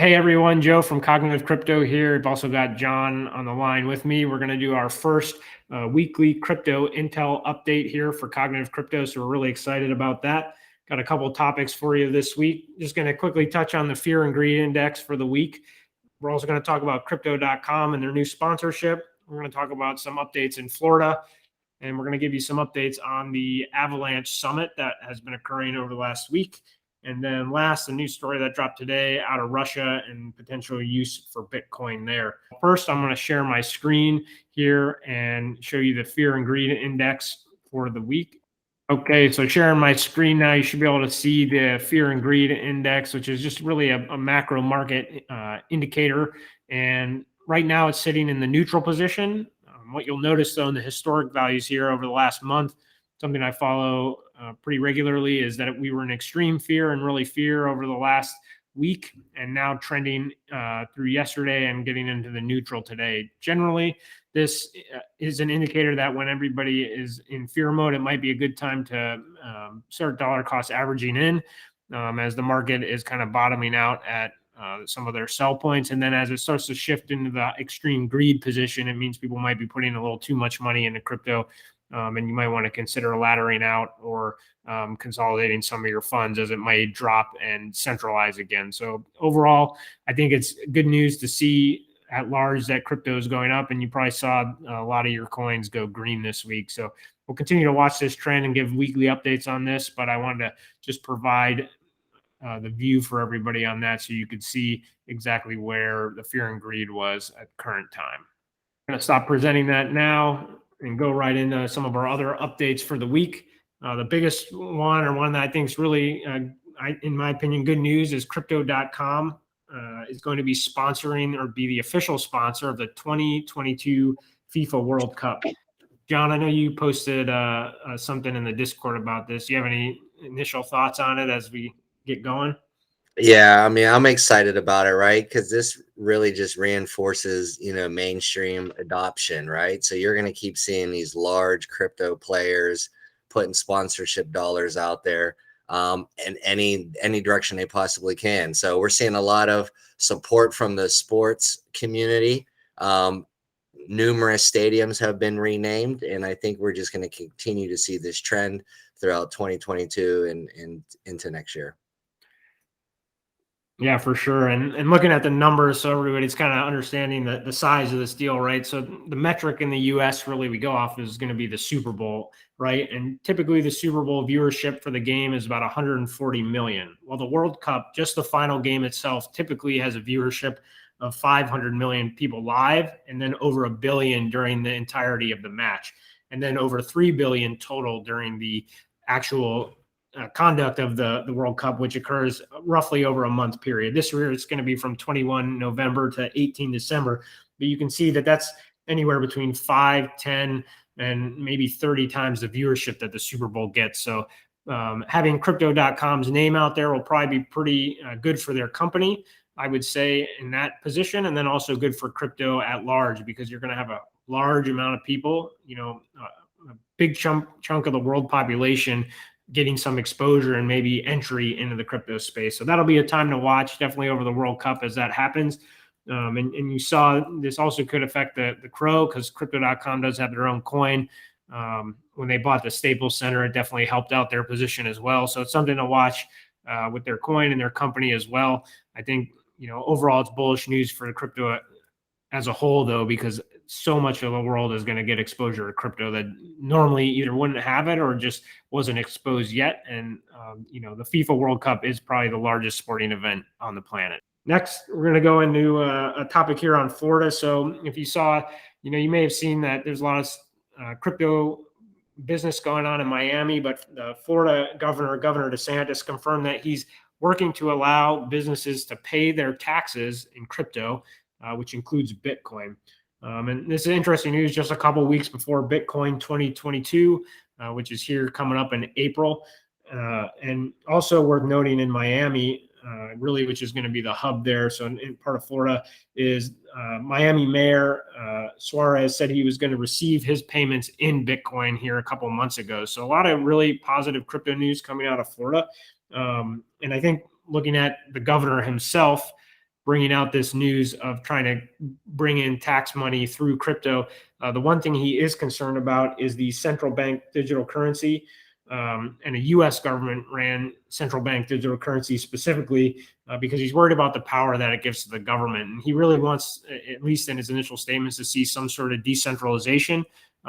Hey everyone, Joe from Cognitive Crypto here. I've also got John on the line with me. We're going to do our first weekly crypto intel update here for Cognitive Crypto. So we're really excited about that. Got a couple of topics for you this week. Just going to quickly touch on the fear and greed index for the week. We're also going to talk about crypto.com and their new sponsorship. We're going to talk about some updates in Florida. And we're going to give you some updates on the Avalanche Summit that has been occurring over the last week. And then last, a new story that dropped today out of Russia and potential use for Bitcoin there. First, I'm going to share my screen here and show you the fear and greed index for the week. Okay, so sharing my screen now, you should be able to see the fear and greed index, which is just really a macro market indicator. And right now it's sitting in the neutral position. What you'll notice, though, in the historic values here over the last month, something I follow pretty regularly, is that we were in extreme fear and really fear over the last week, and now trending through yesterday and getting into the neutral today. Generally, this is an indicator that when everybody is in fear mode, it might be a good time to start dollar cost averaging in as the market is kind of bottoming out at some of their sell points. And then as it starts to shift into the extreme greed position, it means people might be putting a little too much money into crypto. And you might want to consider laddering out or consolidating some of your funds as it might drop and centralize again. So overall, I think it's good news to see at large that crypto is going up, and you probably saw a lot of your coins go green this week. So we'll continue to watch this trend and give weekly updates on this, but I wanted to just provide the view for everybody on that so you could see exactly where the fear and greed was at current time. I'm going to stop presenting that now and go right into some of our other updates for the week. The biggest one, or one that I think is really, in my opinion, good news, is crypto.com is going to be sponsoring or be the official sponsor of the 2022 FIFA World Cup. John, I know you posted something in the Discord about this. Do you have any initial thoughts on it as we get going? Yeah, I mean, I'm excited about it, right? Because this really just reinforces, mainstream adoption, right? So you're going to keep seeing these large crypto players putting sponsorship dollars out there in any direction they possibly can. So we're seeing a lot of support from the sports community. Numerous stadiums have been renamed, and I think we're just going to continue to see this trend throughout 2022 and into next year. Yeah, for sure. And looking at the numbers, so everybody's kind of understanding the size of this deal, right? So the metric in the US really we go off is going to be the Super Bowl, right? And typically the Super Bowl viewership for the game is about 140 million. Well, the World Cup, just the final game itself, typically has a viewership of 500 million people live, and then over 1 billion during the entirety of the match, and then over 3 billion total during the actual conduct of the World Cup, which occurs roughly over a month period. This year it's going to be from 21 November to 18 December. But you can see that that's anywhere between 5, 10, and maybe 30 times the viewership that the Super Bowl gets. So having crypto.com's name out there will probably be pretty good for their company, I would say, in that position, and then also good for crypto at large, because you're going to have a large amount of people, a big chunk of the world population getting some exposure and maybe entry into the crypto space. So that'll be a time to watch, definitely over the World Cup as that happens. And you saw this also could affect the Crow, because crypto.com does have their own coin. When they bought the Staples Center, it definitely helped out their position as well. So it's something to watch with their coin and their company as well. I think, overall it's bullish news for the crypto as a whole, though, because so much of the world is going to get exposure to crypto that normally either wouldn't have it or just wasn't exposed yet. And, the FIFA World Cup is probably the largest sporting event on the planet. Next, we're going to go into a topic here on Florida. So if you saw, you may have seen that there's a lot of crypto business going on in Miami, but the Florida Governor DeSantis, confirmed that he's working to allow businesses to pay their taxes in crypto, which includes Bitcoin. And this is interesting news just a couple of weeks before Bitcoin 2022, which is here coming up in April. And also worth noting in Miami, really, which is going to be the hub there. So in part of Florida is Miami Mayor Suarez said he was going to receive his payments in Bitcoin here a couple of months ago. So a lot of really positive crypto news coming out of Florida. And I think looking at the governor himself, bringing out this news of trying to bring in tax money through crypto. The one thing he is concerned about is the central bank digital currency. And a U.S. government ran central bank digital currency specifically because he's worried about the power that it gives to the government. And he really wants, at least in his initial statements, to see some sort of decentralization,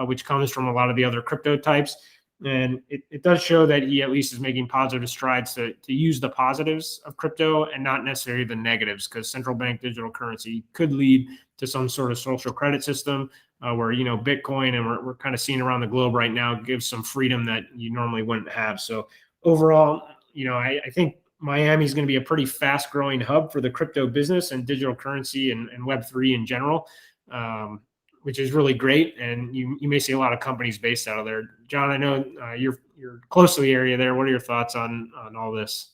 which comes from a lot of the other crypto types. And it does show that he at least is making positive strides to use the positives of crypto and not necessarily the negatives, because central bank digital currency could lead to some sort of social credit system where, Bitcoin, and we're kind of seeing around the globe right now, gives some freedom that you normally wouldn't have. So overall, I think Miami is going to be a pretty fast growing hub for the crypto business and digital currency and Web3 in general. Which is really great, and you may see a lot of companies based out of there. John, I know you're close to the area there. What are your thoughts on all this?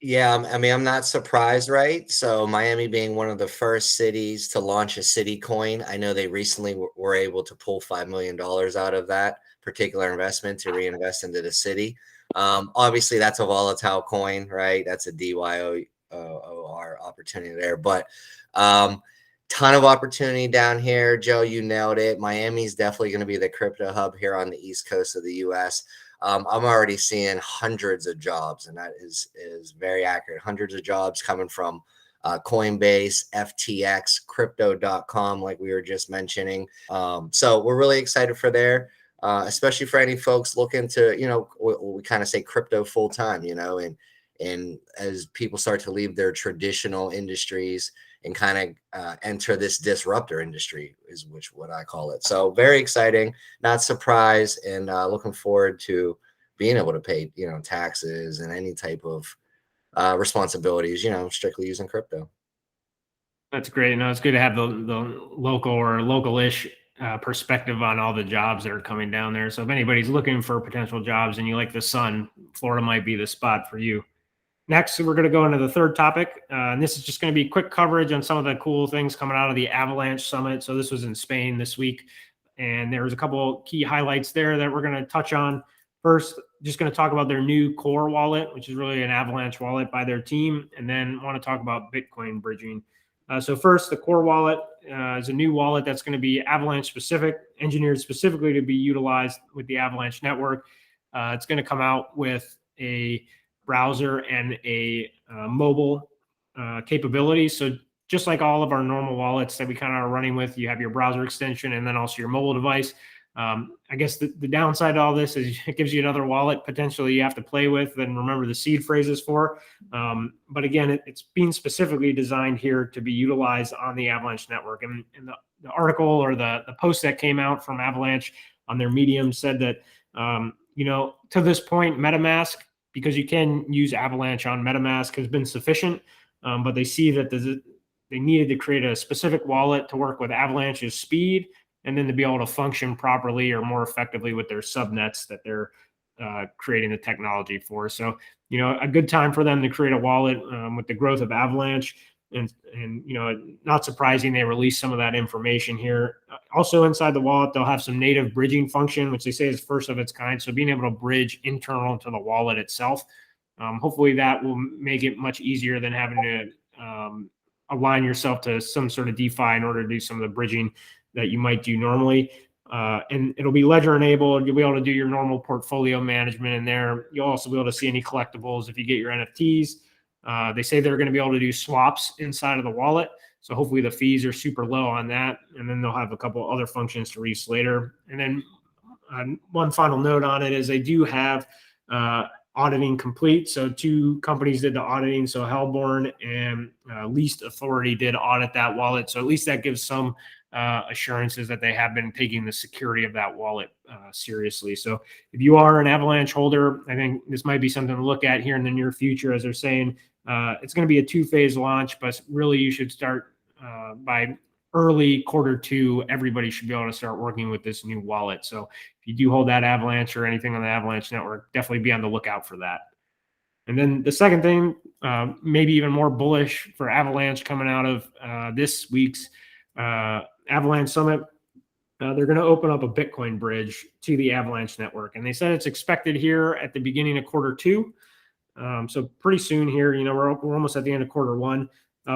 Yeah, I mean, I'm not surprised, right? So Miami being one of the first cities to launch a city coin, I know they recently were able to pull $5 million out of that particular investment to reinvest into the city. Obviously, that's a volatile coin, right? That's a DYOR opportunity there, but ton of opportunity down here. Joe, you nailed it. Miami's definitely going to be the crypto hub here on the East Coast of the U.S. I'm already seeing hundreds of jobs, and that is very accurate. Hundreds of jobs coming from Coinbase, FTX, crypto.com, like we were just mentioning. So we're really excited for there, especially for any folks looking to, we kind of say crypto full time, and as people start to leave their traditional industries and kind of enter this disruptor industry is what I call it. So very exciting, not surprised, and looking forward to being able to pay, taxes and any type of responsibilities, strictly using crypto. That's great. No, it's good to have the local or local-ish perspective on all the jobs that are coming down there. So if anybody's looking for potential jobs and you like the sun, Florida might be the spot for you. Next, we're going to go into the third topic, and this is just going to be quick coverage on some of the cool things coming out of the Avalanche Summit. So this was in Spain this week, and there was a couple key highlights there that we're going to touch on. First, just going to talk about their new core wallet, which is really an Avalanche wallet by their team, and then want to talk about Bitcoin bridging. So first, the core wallet is a new wallet that's going to be Avalanche specific, engineered specifically to be utilized with the Avalanche network. It's going to come out with a browser and a mobile capability. So just like all of our normal wallets that we kind of are running with, you have your browser extension and then also your mobile device. I guess the downside to all this is it gives you another wallet potentially you have to play with and remember the seed phrases for. But again, it's being specifically designed here to be utilized on the Avalanche network. And the article or the post that came out from Avalanche on their Medium said that, to this point, MetaMask, because you can use Avalanche on MetaMask, has been sufficient, but they see that they needed to create a specific wallet to work with Avalanche's speed and then to be able to function properly or more effectively with their subnets that they're creating the technology for. So, a good time for them to create a wallet with the growth of Avalanche. And not surprising, they released some of that information here. Also inside the wallet, they'll have some native bridging function, which they say is first of its kind. So being able to bridge internal to the wallet itself, hopefully that will make it much easier than having to align yourself to some sort of DeFi in order to do some of the bridging that you might do normally. And it'll be ledger enabled. You'll be able to do your normal portfolio management in there. You'll also be able to see any collectibles if you get your NFTs. They say they're going to be able to do swaps inside of the wallet. So hopefully the fees are super low on that. And then they'll have a couple other functions to release later. And then one final note on it is they do have auditing complete. So 2 companies did the auditing. So Hellborn and Least Authority did audit that wallet. So at least that gives some assurances that they have been taking the security of that wallet seriously. So if you are an Avalanche holder, I think this might be something to look at here in the near future. As they're saying, it's going to be a 2-phase launch, but really you should start by early Q2. Everybody should be able to start working with this new wallet. So if you do hold that Avalanche or anything on the Avalanche network, definitely be on the lookout for that. And then the second thing, maybe even more bullish for Avalanche coming out of this week's Avalanche Summit, they're going to open up a Bitcoin bridge to the Avalanche network. And they said it's expected here at the beginning of Q2. So pretty soon here, we're almost at the end of Q1.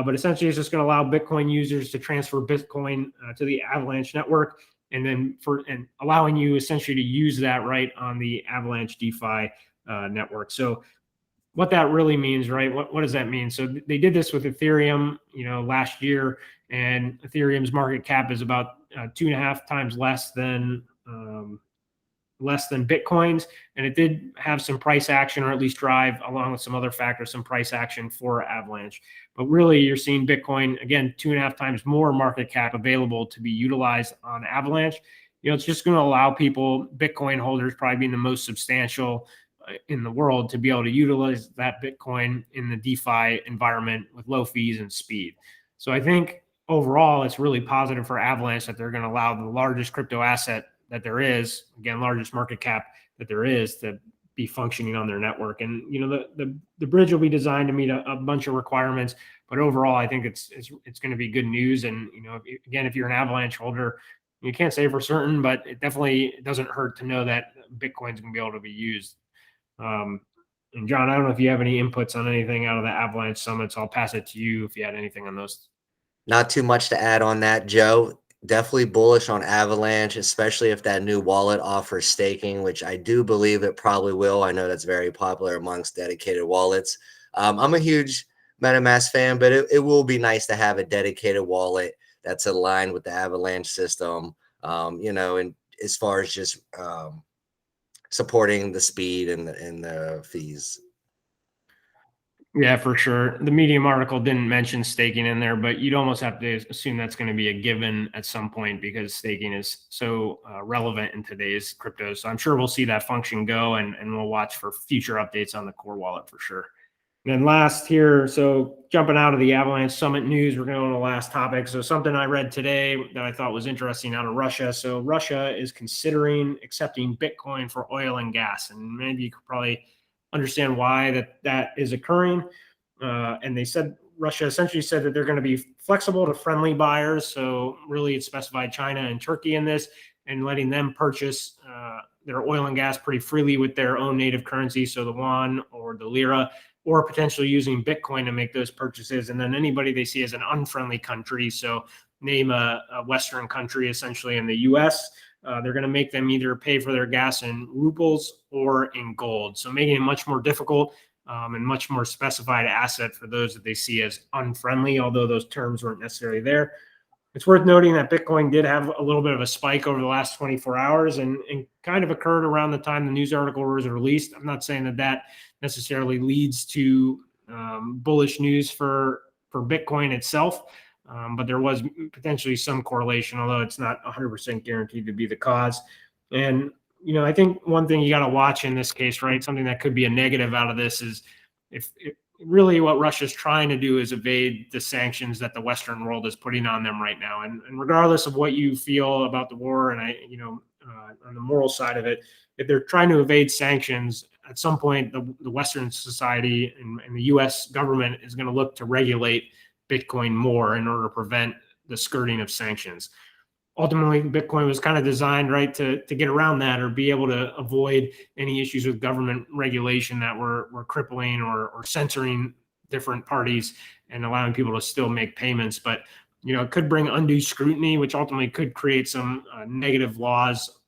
But essentially, it's just going to allow Bitcoin users to transfer Bitcoin to the Avalanche network, and then allowing you essentially to use that right on the Avalanche DeFi network. So what that really means, right? What does that mean? So they did this with Ethereum, last year, and Ethereum's market cap is about 2.5 times less than Bitcoin's, and it did have some price action, or at least drive, along with some other factors, some price action for Avalanche. But really, you're seeing Bitcoin again 2.5 times more market cap available to be utilized on Avalanche. It's just going to allow people, Bitcoin holders, probably being the most substantial in the world, to be able to utilize that Bitcoin in the DeFi environment with low fees and speed. So I think overall, it's really positive for Avalanche that they're going to allow the largest crypto asset that there is, again, largest market cap that there is, to be functioning on their network. And the bridge will be designed to meet a bunch of requirements, but overall, I think it's going to be good news. And if you're an Avalanche holder, you can't say for certain, but it definitely doesn't hurt to know that Bitcoin's going to be able to be used. And John, I don't know if you have any inputs on anything out of the Avalanche summits. I'll pass it to you if you had anything on those. Not too much to add on that, Joe. Definitely bullish on Avalanche, especially if that new wallet offers staking, which I do believe it probably will. I know that's very popular amongst dedicated wallets. I'm a huge MetaMask fan, but it will be nice to have a dedicated wallet that's aligned with the Avalanche system, and as far as just supporting the speed and the fees. Yeah, for sure. The Medium article didn't mention staking in there, but you'd almost have to assume that's going to be a given at some point, because staking is so relevant in today's cryptos. So I'm sure we'll see that function go, and we'll watch for future updates on the core wallet for sure. And then last here, so jumping out of the Avalanche Summit news, we're going to the last topic. So something I read today that I thought was interesting out of Russia. So Russia is considering accepting Bitcoin for oil and gas, and maybe you could probably understand why that is occurring. And they said, Russia essentially said that they're going to be flexible to friendly buyers. So really, it specified China and Turkey in this, and letting them purchase their oil and gas pretty freely with their own native currency, so the yuan or the lira, or potentially using Bitcoin to make those purchases. And then anybody they see as an unfriendly country, so name a Western country, essentially in the US, they're going to make them either pay for their gas in rubles or in gold. So making it much more difficult and much more specified asset for those that they see as unfriendly, although those terms weren't necessarily there. It's worth noting that Bitcoin did have a little bit of a spike over the last 24 hours and kind of occurred around the time the news article was released. I'm not saying that necessarily leads to bullish news for Bitcoin itself, but there was potentially some correlation, although it's not 100% guaranteed to be the cause. And, I think one thing you got to watch in this case, right, something that could be a negative out of this is if really what Russia's trying to do is evade the sanctions that the Western world is putting on them right now. And regardless of what you feel about the war, and on the moral side of it, if they're trying to evade sanctions, at some point, the Western society and the U.S. government is going to look to regulate Bitcoin more in order to prevent the skirting of sanctions. Ultimately, Bitcoin was kind of designed, right, to get around that, or be able to avoid any issues with government regulation that were crippling or censoring different parties and allowing people to still make payments. But it could bring undue scrutiny, which ultimately could create some negative laws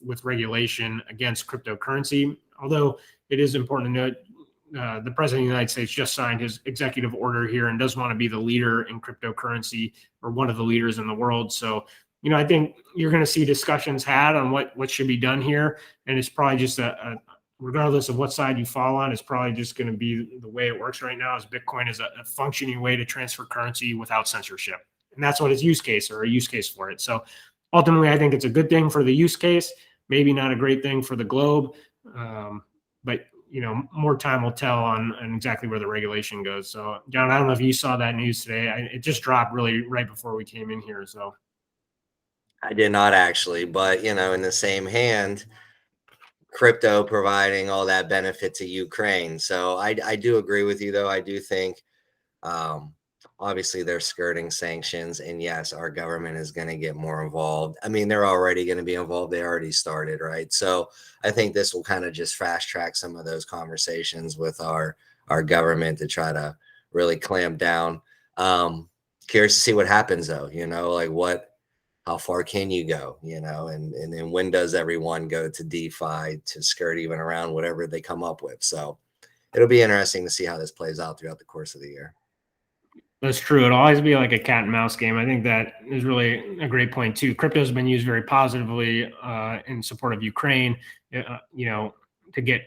with regulation against cryptocurrency. Although it is important to note, the president of the United States just signed his executive order here and does want to be the leader in cryptocurrency, or one of the leaders in the world. So, I think you're going to see discussions had on what should be done here. And it's probably just regardless of what side you fall on, it's probably just going to be the way it works right now, is Bitcoin is a functioning way to transfer currency without censorship. And that's what its use case, or a use case for it. So ultimately, I think it's a good thing for the use case, maybe not a great thing for the globe. But more time will tell on exactly where the regulation goes. So, John, I don't know if you saw that news today. It just dropped really right before we came in here. So I did not actually, but in the same hand, crypto providing all that benefit to Ukraine. So I do agree with you, though. I do think obviously they're skirting sanctions, and yes, our government is going to get more involved. I mean, they're already going to be involved. They already started, right? So I think this will kind of just fast track some of those conversations with our government to try to really clamp down. Curious to see what happens though, like how far can you go, and then when does everyone go to DeFi to skirt even around whatever they come up with? So it'll be interesting to see how this plays out throughout the course of the year. That's true. It'll always be like a cat and mouse game. I think that is really a great point too. Crypto has been used very positively in support of Ukraine, to get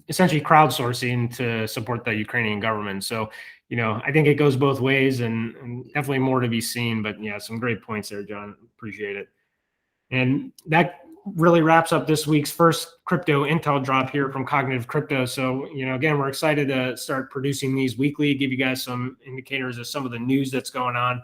essentially crowdsourcing to support the Ukrainian government. So, I think it goes both ways and definitely more to be seen. But yeah, some great points there, John. Appreciate it. And that really wraps up this week's first crypto intel drop here from Cognitive Crypto. So, again, we're excited to start producing these weekly, give you guys some indicators of some of the news that's going on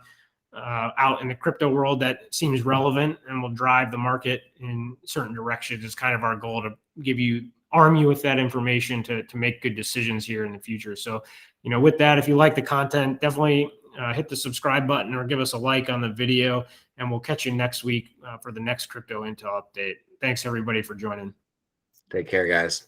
out in the crypto world that seems relevant and will drive the market in certain directions. It's kind of our goal to arm you with that information to make good decisions here in the future. So, with that, if you like the content, definitely hit the subscribe button or give us a like on the video, and we'll catch you next week for the next crypto intel update. Thanks everybody for joining. Take care, guys.